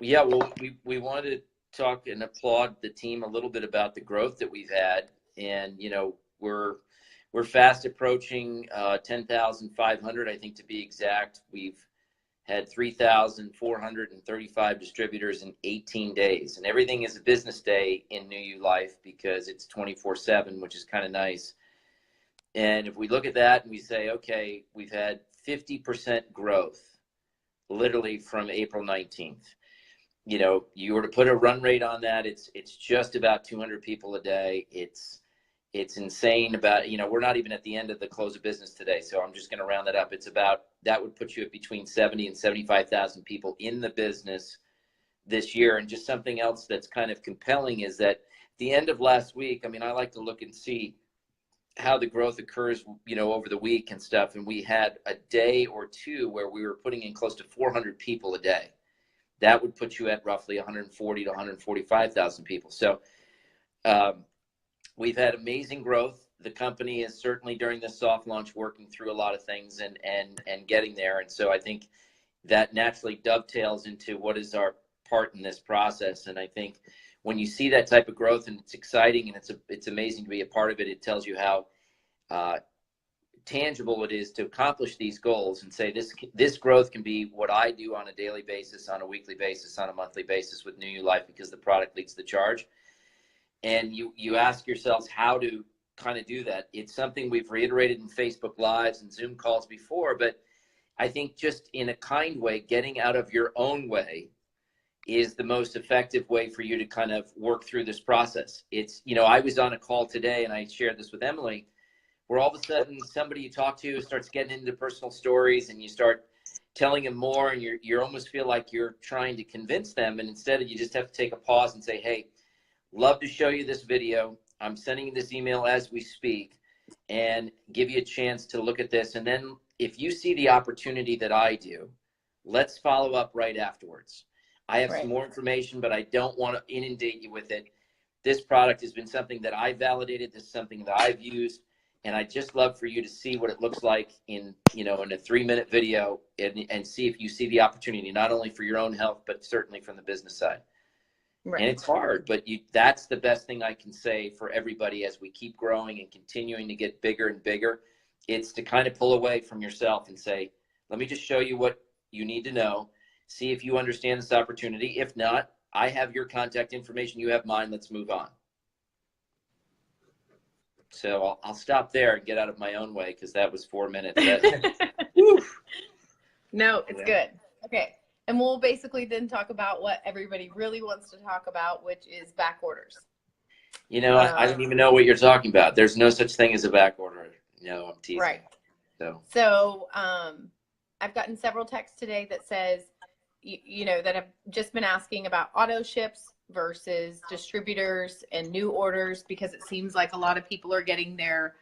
Yeah, well, we wanted to talk and applaud the team a little bit about the growth that we've had, and we're fast approaching 10,500, I think, to be exact. We've had 3,435 distributors in 18 days, and everything is a business day in New You Life because it's 24/7, which is kind of nice. And if we look at that and we say, okay, we've had 50% growth literally from April 19th. You were to put a run rate on that, it's just about 200 people a day. It's insane. About, we're not even at the end of the close of business today, so I'm just going to round that up. That would put you at between 70 and 75,000 people in the business this year. And just something else that's kind of compelling is that at the end of last week, I mean, I like to look and see how the growth occurs, over the week and stuff. And we had a day or two where we were putting in close to 400 people a day. That would put you at roughly 140 to 145,000 people. So we've had amazing growth. The company is certainly during this soft launch working through a lot of things and getting there. And so I think that naturally dovetails into what is our part in this process. And I think when you see that type of growth, and it's exciting and it's amazing to be a part of it, it tells you how tangible it is to accomplish these goals and say this growth can be what I do on a daily basis, on a weekly basis, on a monthly basis with New You Life, because the product leads the charge. And you ask yourselves how to kind of do that. It's something we've reiterated in Facebook Lives and Zoom calls before, but I think just in a kind way, getting out of your own way is the most effective way for you to kind of work through this process. It's, I was on a call today and I shared this with Emily, where all of a sudden somebody you talk to starts getting into personal stories and you start telling them more, and you almost feel like you're trying to convince them. And instead of, you just have to take a pause and say, hey, love to show you this video. I'm sending you this email as we speak, and give you a chance to look at this. And then if you see the opportunity that I do, let's follow up right afterwards. I have some more information, but I don't want to inundate you with it. This product has been something that I validated. This is something that I've used. And I just love for you to see what it looks like in a 3-minute video, and see if you see the opportunity, not only for your own health, but certainly from the business side. Right. And it's hard, but that's the best thing I can say for everybody as we keep growing and continuing to get bigger and bigger. It's to kind of pull away from yourself and say, let me just show you what you need to know. See if you understand this opportunity. If not, I have your contact information. You have mine. Let's move on. So I'll stop there and get out of my own way, because that was 4 minutes. No, it's good. Okay. And we'll basically then talk about what everybody really wants to talk about, which is back orders. I don't even know what you're talking about. There's no such thing as a back order. No, I'm teasing. Right. So I've gotten several texts today that says, that have just been asking about auto ships versus distributors and new orders, because it seems like a lot of people are getting their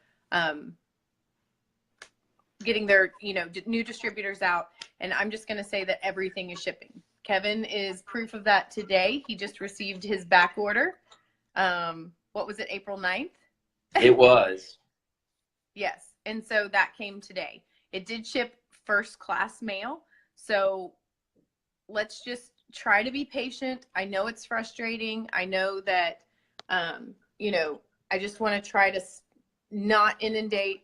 new distributors out. And I'm just going to say that everything is shipping. Kevin is proof of that today. He just received his back order. What was it, April 9th? It was. Yes. And so that came today. It did ship first class mail. So let's just try to be patient. I know it's frustrating. I know that, I just want to try to not inundate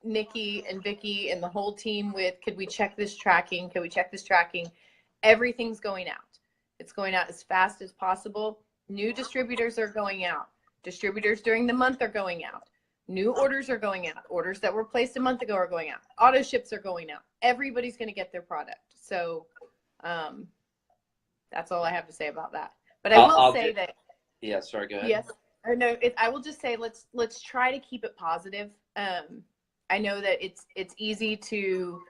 Nikki and Vicky and the whole team with, could we check this tracking? Can we check this tracking? Everything's going out. It's going out as fast as possible. New distributors are going out. Distributors during the month are going out. New orders are going out. Orders that were placed a month ago are going out. Auto ships are going out. Everybody's going to get their product. So that's all I have to say about that. But I will say that. Yeah, sorry, go ahead. Yes. Or no, I will just say let's try to keep it positive. I know that it's easy to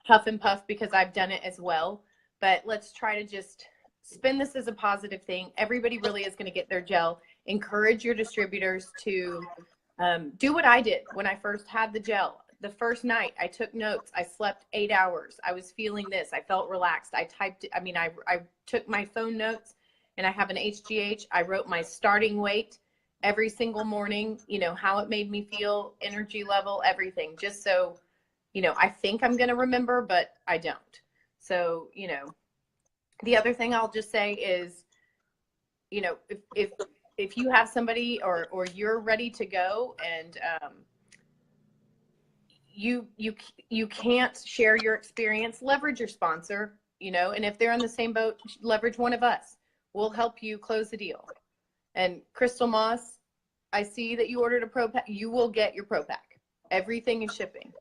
huff and puff, because I've done it as well. But let's try to just spin this as a positive thing. Everybody really is going to get their gel. Encourage your distributors to do what I did when I first had the gel. The first night I took notes. I slept 8 hours. I was feeling this. I felt relaxed. I typed it. I took my phone notes, and I have an HGH. I wrote my starting weight every single morning, how it made me feel, energy level, everything, just so, I think I'm going to remember, but I don't. So, The other thing I'll just say is, you know, if you have somebody or you're ready to go and you can't share your experience, leverage your sponsor, you know, and if they're in the same boat, leverage one of us. We'll help you close the deal. And Crystal Moss, I see that you ordered a Pro Pack. You will get your Pro Pack. Everything is shipping.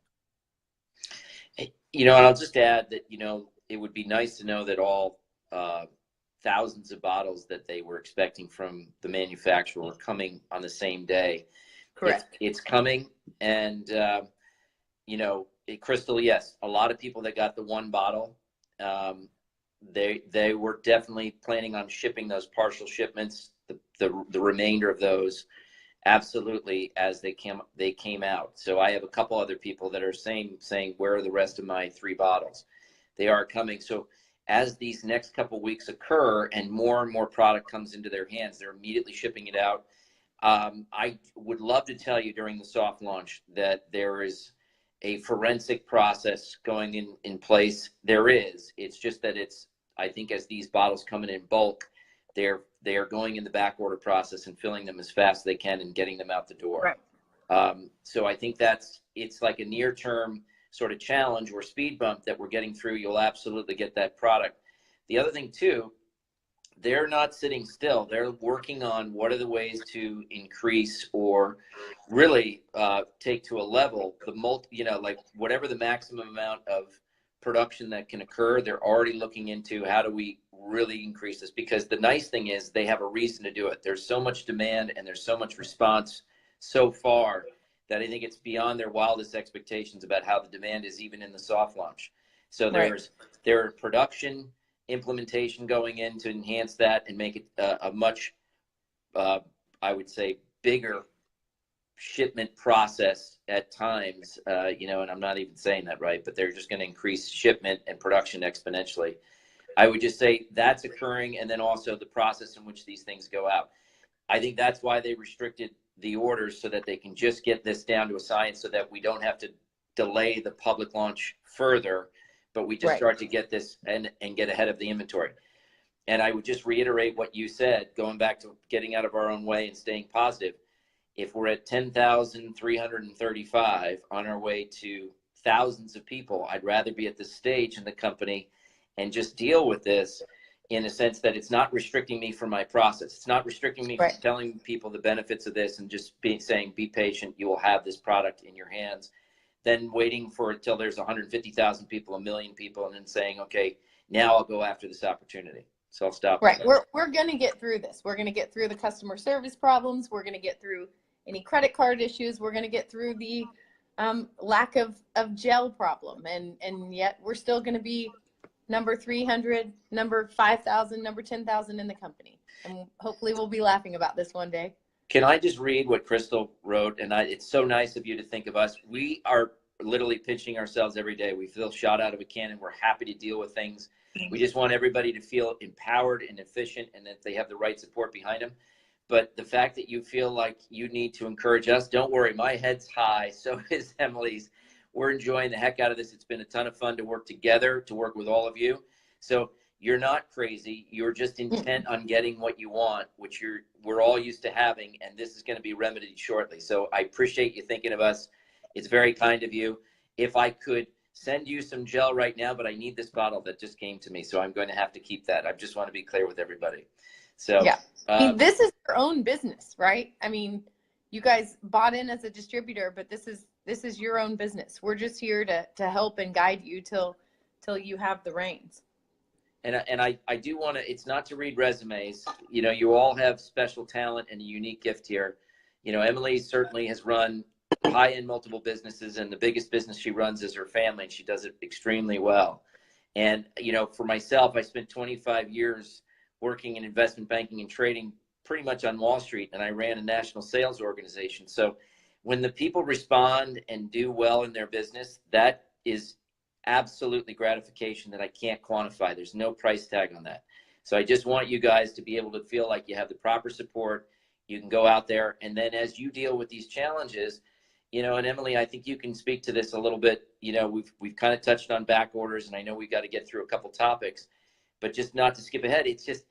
You know, and I'll just add that, you know, it would be nice to know that all thousands of bottles that they were expecting from the manufacturer were coming on the same day. Correct. It's coming. And, you know, Crystal, yes, a lot of people that got the one bottle, they were definitely planning on shipping those partial shipments, the remainder of those, absolutely, as they came out. So I have a couple other people that are saying, where are the rest of my 3 bottles? They are coming. So as these next couple weeks occur and more product comes into their hands, they're immediately shipping it out. I would love to tell you during the soft launch that there is a forensic process going in place. There is. It's just that I think as these bottles come in bulk, they are going in the back order process and filling them as fast as they can and getting them out the door. Right. So I think it's like a near term sort of challenge or speed bump that we're getting through. You'll absolutely get that product. The other thing too, they're not sitting still. They're working on what are the ways to increase or really take to a level like whatever the maximum amount of production that can occur. They're already looking into how do we really increase this, because the nice thing is they have a reason to do it. There's so much demand and there's so much response so far that I think it's beyond their wildest expectations about how the demand is even in the soft launch. So there's production implementation going in to enhance that and make it a much, I would say, bigger shipment process at times, you know, and I'm not even saying that right, but they're just going to increase shipment and production exponentially. I would just say that's occurring, and then also the process in which these things go out. I think that's why they restricted the orders, so that they can just get this down to a science, so that we don't have to delay the public launch further, but we just start to get this and get ahead of the inventory. And I would just reiterate what you said, going back to getting out of our own way and staying positive. If we're at 10,335 on our way to thousands of people, I'd rather be at this stage in the company and just deal with this in a sense that it's not restricting me from my process. It's not restricting me from telling people the benefits of this and just saying, be patient, you will have this product in your hands. Then waiting for it till there's 150,000 people, 1 million people, and then saying, okay, now I'll go after this opportunity. So I'll stop. Right. We're going to get through this. We're going to get through the customer service problems. We're going to get through any credit card issues. We're going to get through the lack of gel problem. And yet we're still going to be number 300, number 5,000, number 10,000 in the company. And hopefully we'll be laughing about this one day. Can I just read what Crystal wrote? And it's so nice of you to think of us. We are literally pinching ourselves every day. We feel shot out of a cannon. We're happy to deal with things. We just want everybody to feel empowered and efficient, and that they have the right support behind them. But the fact that you feel like you need to encourage us, don't worry, my head's high. So is Emily's. We're enjoying the heck out of this. It's been a ton of fun to work together, to work with all of you. So you're not crazy. You're just intent on getting what you want, which we're all used to having, and this is going to be remedied shortly. So I appreciate you thinking of us. It's very kind of you. If I could send you some gel right now, but I need this bottle that just came to me, so I'm going to have to keep that. I just want to be clear with everybody. So yeah, this is your own business, right? I mean, you guys bought in as a distributor, but this is your own business. We're just here to help and guide you till you have the reins. And I do want to, it's not to read resumes. You know, you all have special talent and a unique gift here. You know, Emily certainly has run high-end multiple businesses, and the biggest business she runs is her family, and she does it extremely well. And, you know, for myself, I spent 25 years working in investment banking and trading pretty much on Wall Street, and I ran a national sales organization. So when the people respond and do well in their business, that is absolutely gratification that I can't quantify. There's no price tag on that. So I just want you guys to be able to feel like you have the proper support. You can go out there, and then as you deal with these challenges, you know, and Emily, I think you can speak to this a little bit. You know, we've kind of touched on back orders, and I know we've got to get through a couple topics, But just not to skip ahead, it's just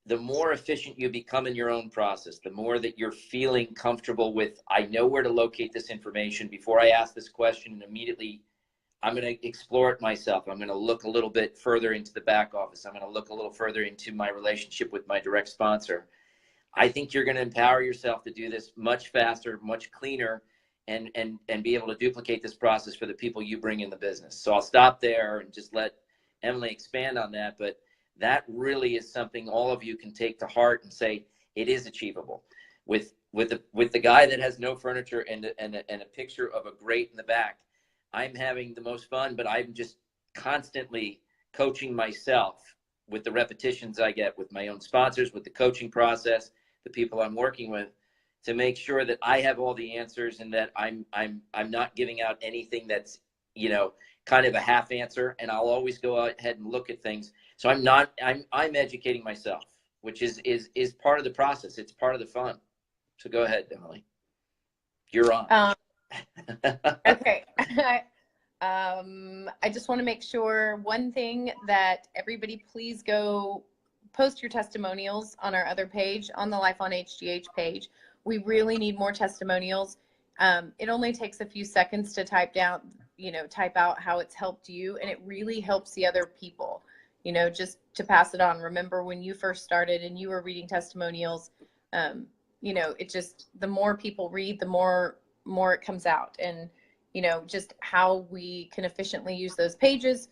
the more efficient you become in your own process, the more that you're feeling comfortable with, I know where to locate this information before I ask this question, and immediately I'm going to explore it myself. I'm going to look a little bit further into the back office. I'm going to look a little further into my relationship with my direct sponsor. I think you're going to empower yourself to do this much faster, much cleaner, and be able to duplicate this process for the people you bring in the business. So I'll stop there and just let Emily expand on that. But that really is something all of you can take to heart and say it is achievable. With the guy that has no furniture and a picture of a grate in the back, I'm having the most fun, but I'm just constantly coaching myself with the repetitions I get with my own sponsors, with the coaching process, the people I'm working with, to make sure that I have all the answers and that I'm not giving out anything that's, you know, kind of a half answer. And I'll always go ahead and look at things. So I'm educating myself, which is part of the process. It's part of the fun. So go ahead, Emily. You're on. Okay. I just want to make sure one thing that everybody, please go post your testimonials on our other page, on the Life on HGH page. We really need more testimonials. It only takes a few seconds to type out how it's helped you, and it really helps the other people, just to pass it on. Remember when you first started and you were reading testimonials, it just, the more people read, the more it comes out. And, just how we can efficiently use those pages.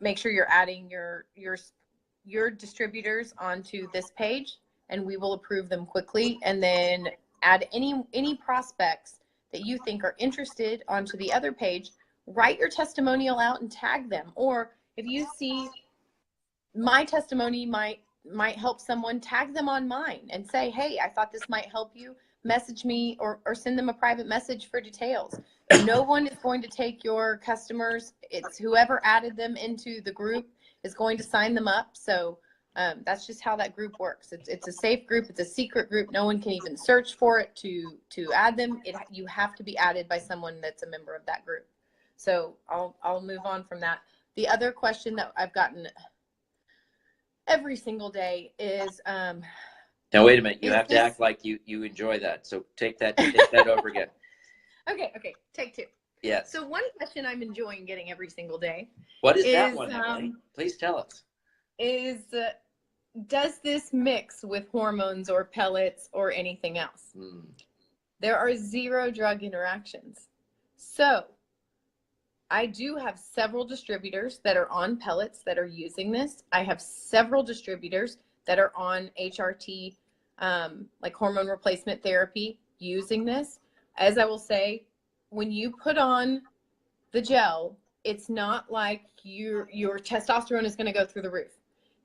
Make sure you're adding your distributors onto this page, and we will approve them quickly. And then add any prospects that you think are interested onto the other page. Write your testimonial out and tag them. Or if you see my testimony might help someone, tag them on mine and say, hey, I thought this might help you. Message me or send them a private message for details. No one is going to take your customers. It's whoever added them into the group is going to sign them up. So that's just how that group works. It's a safe group. It's a secret group. No one can even search for it to add them. You have to be added by someone that's a member of that group. So I'll move on from that. The other question that I've gotten every single day is now wait a minute, you have to act like you enjoy that. So take that over again. Okay, take two. Yeah. So one question I'm enjoying getting every single day. What is that one, Emily? Please tell us. Does this mix with hormones or pellets or anything else? There are 0 drug interactions. So I do have several distributors that are on pellets that are using this. I have several distributors that are on HRT, like hormone replacement therapy, using this. As I will say, when you put on the gel, it's not like your testosterone is going to go through the roof.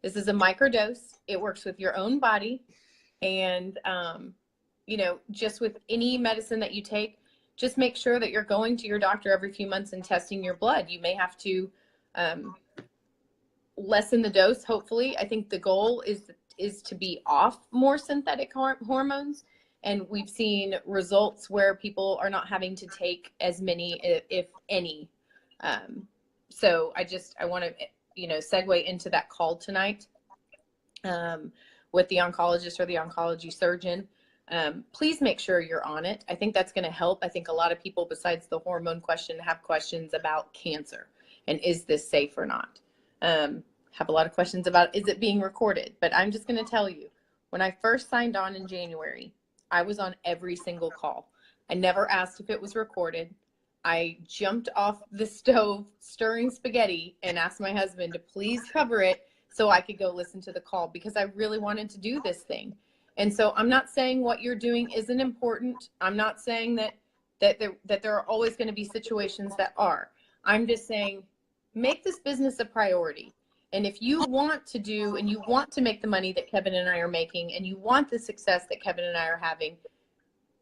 This is a microdose. It works with your own body. And, just with any medicine that you take, just make sure that you're going to your doctor every few months and testing your blood. You may have to lessen the dose, hopefully. I think the goal is to be off more synthetic hormones. And we've seen results where people are not having to take as many, if any. So I want to, segue into that call tonight with the oncologist or the oncology surgeon. Please make sure you're on it. I think that's going to help. I think a lot of people, besides the hormone question, have questions about cancer and is this safe or not? Have a lot of questions about, is it being recorded? But I'm just going to tell you, when I first signed on in January, I was on every single call. I never asked if it was recorded. I jumped off the stove stirring spaghetti and asked my husband to please cover it so I could go listen to the call, because I really wanted to do this thing. And so I'm not saying what you're doing isn't important. I'm not saying that there are always going to be situations that are. I'm just saying, make this business a priority. And if you want to do, and you want to make the money that Kevin and I are making, and you want the success that Kevin and I are having,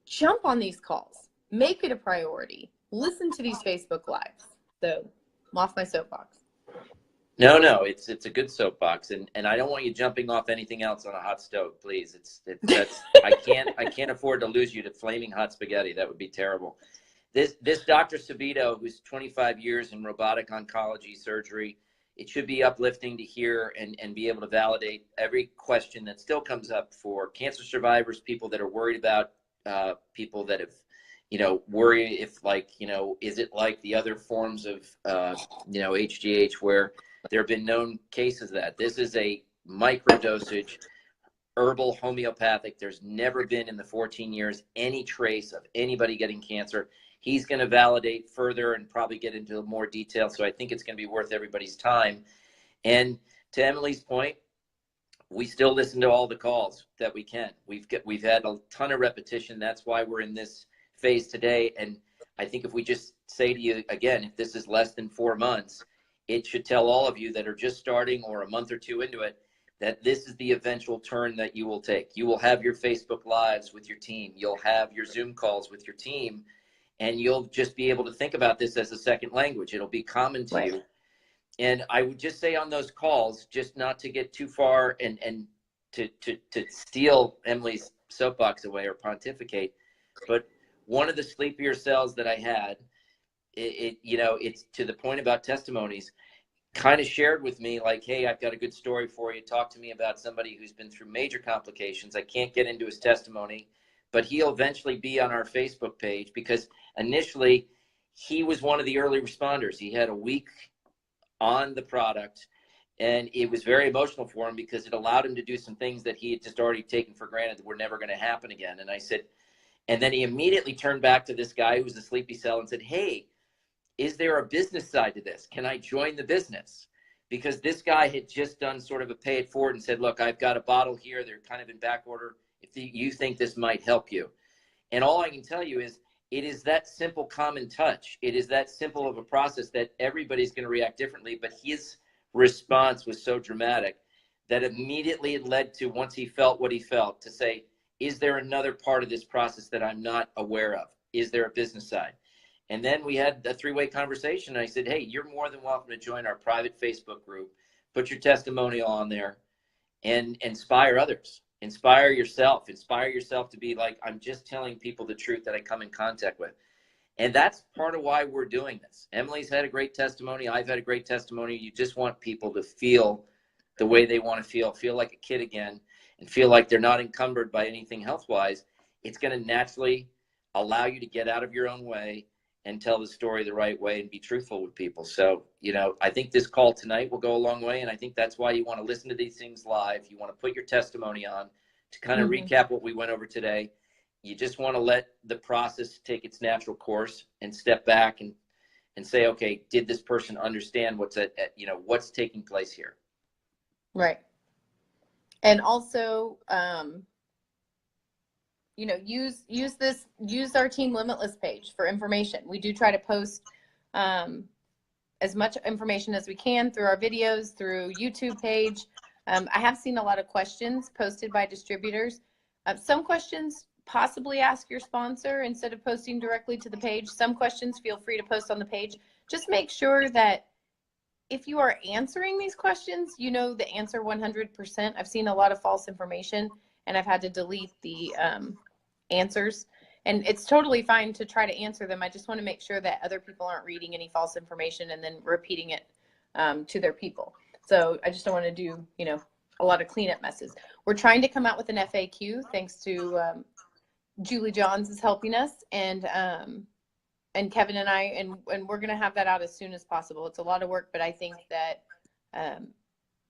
jump on these calls. Make it a priority. Listen to these Facebook Lives. So I'm off my soapbox. No, it's a good soapbox, and I don't want you jumping off anything else on a hot stove, please. That's I can't afford to lose you to flaming hot spaghetti. That would be terrible. This Dr. Sabito, who's 25 years in robotic oncology surgery, it should be uplifting to hear and be able to validate every question that still comes up for cancer survivors, people that are worried about, people that have, worry if, like, is it like the other forms of, HGH, where there have been known cases that this is a microdosage herbal homeopathic. There's never been in the 14 years any trace of anybody getting cancer. He's going to validate further and probably get into more detail. So I think it's going to be worth everybody's time. And to Emily's point, we still listen to all the calls that we can. We've had a ton of repetition. That's why we're in this phase today. And I think if we just say to you again, if this is less than 4 months, it should tell all of you that are just starting or a month or two into it, that this is the eventual turn that you will take. You will have your Facebook Lives with your team. You'll have your Zoom calls with your team, and you'll just be able to think about this as a second language. It'll be common to you. And I would just say on those calls, just not to get too far and to steal Emily's soapbox away or pontificate, but one of the sleepier cells that I had, it's to the point about testimonies, kind of shared with me like, hey, I've got a good story for you. Talk to me about somebody who's been through major complications. I can't get into his testimony, but he'll eventually be on our Facebook page, because initially he was one of the early responders. He had a week on the product, and it was very emotional for him because it allowed him to do some things that he had just already taken for granted that were never going to happen again. And I said, and then he immediately turned back to this guy who was a sleepy cell and said, hey, is there a business side to this? Can I join the business? Because this guy had just done sort of a pay it forward and said, look, I've got a bottle here. They're kind of in back order. If you think this might help you. And all I can tell you is it is that simple common touch. It is that simple of a process that everybody's going to react differently. But his response was so dramatic that immediately it led to, once he felt what he felt, to say, is there another part of this process that I'm not aware of? Is there a business side? And then we had a three-way conversation. I said, hey, you're more than welcome to join our private Facebook group. Put your testimonial on there and inspire others. Inspire yourself. Inspire yourself to be like, I'm just telling people the truth that I come in contact with. And that's part of why we're doing this. Emily's had a great testimony. I've had a great testimony. You just want people to feel the way they want to feel like a kid again, and feel like they're not encumbered by anything health-wise. It's going to naturally allow you to get out of your own way and tell the story the right way and be truthful with people. So, I think this call tonight will go a long way. And I think that's why you want to listen to these things live. You want to put your testimony on to kind of recap what we went over today. You just want to let the process take its natural course and step back and say, okay, did this person understand what's taking place here? Right. And also, use our Team Limitless page for information. We do try to post as much information as we can through our videos, through YouTube page. I have seen a lot of questions posted by distributors. Some questions possibly ask your sponsor instead of posting directly to the page. Some questions feel free to post on the page. Just make sure that if you are answering these questions, you know the answer 100%. I've seen a lot of false information, and I've had to delete the answers. And it's totally fine to try to answer them. I just want to make sure that other people aren't reading any false information and then repeating it to their people. So I just don't want to do, a lot of cleanup messes. We're trying to come out with an FAQ, thanks to Julie Johns is helping us, and Kevin and I, and we're going to have that out as soon as possible. It's a lot of work, but I think that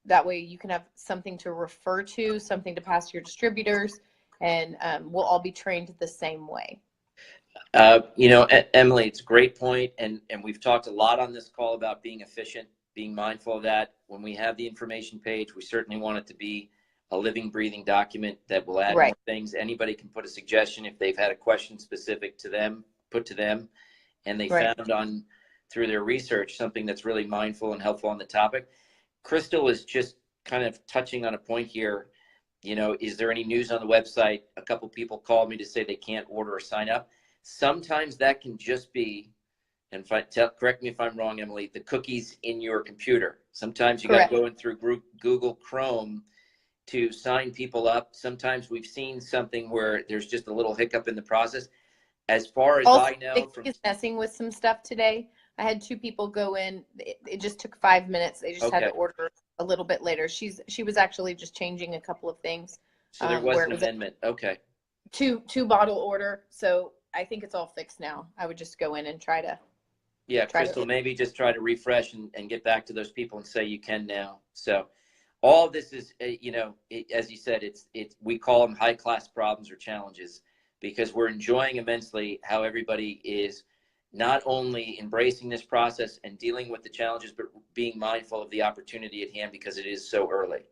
that way you can have something to refer to, something to pass to your distributors, and we'll all be trained the same way. Emily, it's a great point, and we've talked a lot on this call about being efficient, being mindful of that. When we have the information page, we certainly want it to be a living, breathing document that will add more things. Anybody can put a suggestion if they've had a question specific to them, put to them, and they found through their research something that's really mindful and helpful on the topic. Crystal is just kind of touching on a point here. Is there any news on the website? A couple people called me to say they can't order or sign up. Sometimes that can just be, and correct me if I'm wrong, Emily, the cookies in your computer. Sometimes you got to go in through Google Chrome to sign people up. Sometimes we've seen something where there's just a little hiccup in the process. As far as I know, is messing with some stuff today. I had 2 people go in. It just took 5 minutes. They just had to Okay. order a little bit later. She was actually just changing a couple of things. So there was where an it was amendment. Okay. two bottle order. So I think it's all fixed now. I would just go in and try to. Yeah, Crystal, maybe just try to refresh and get back to those people and say you can now. So all of this is, as you said, it's we call them high class problems or challenges because we're enjoying immensely how everybody is not only embracing this process and dealing with the challenges, but being mindful of the opportunity at hand because it is so early.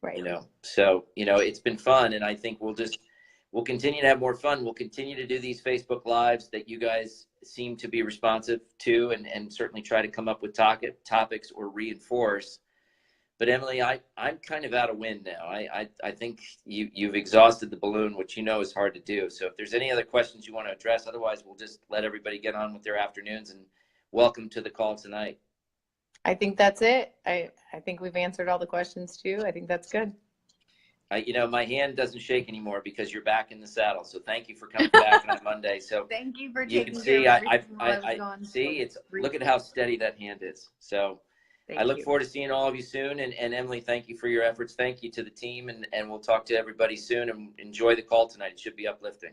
Right. So it's been fun, and I think we'll continue to have more fun. We'll continue to do these Facebook Lives that you guys seem to be responsive to, and certainly try to come up with topics or reinforce. But Emily, I'm kind of out of wind now. I think you've exhausted the balloon, which is hard to do. So if there's any other questions you want to address, otherwise we'll just let everybody get on with their afternoons. And welcome to the call tonight. I think that's it. I think we've answered all the questions too. I think that's good. My hand doesn't shake anymore because you're back in the saddle. So thank you for coming back on Monday. So thank you for you taking can see care of everything while I was gone. see look at how steady that hand is. So I look forward to seeing all of you soon. And Emily, thank you for your efforts. Thank you to the team, and we'll talk to everybody soon, and enjoy the call tonight. It should be uplifting.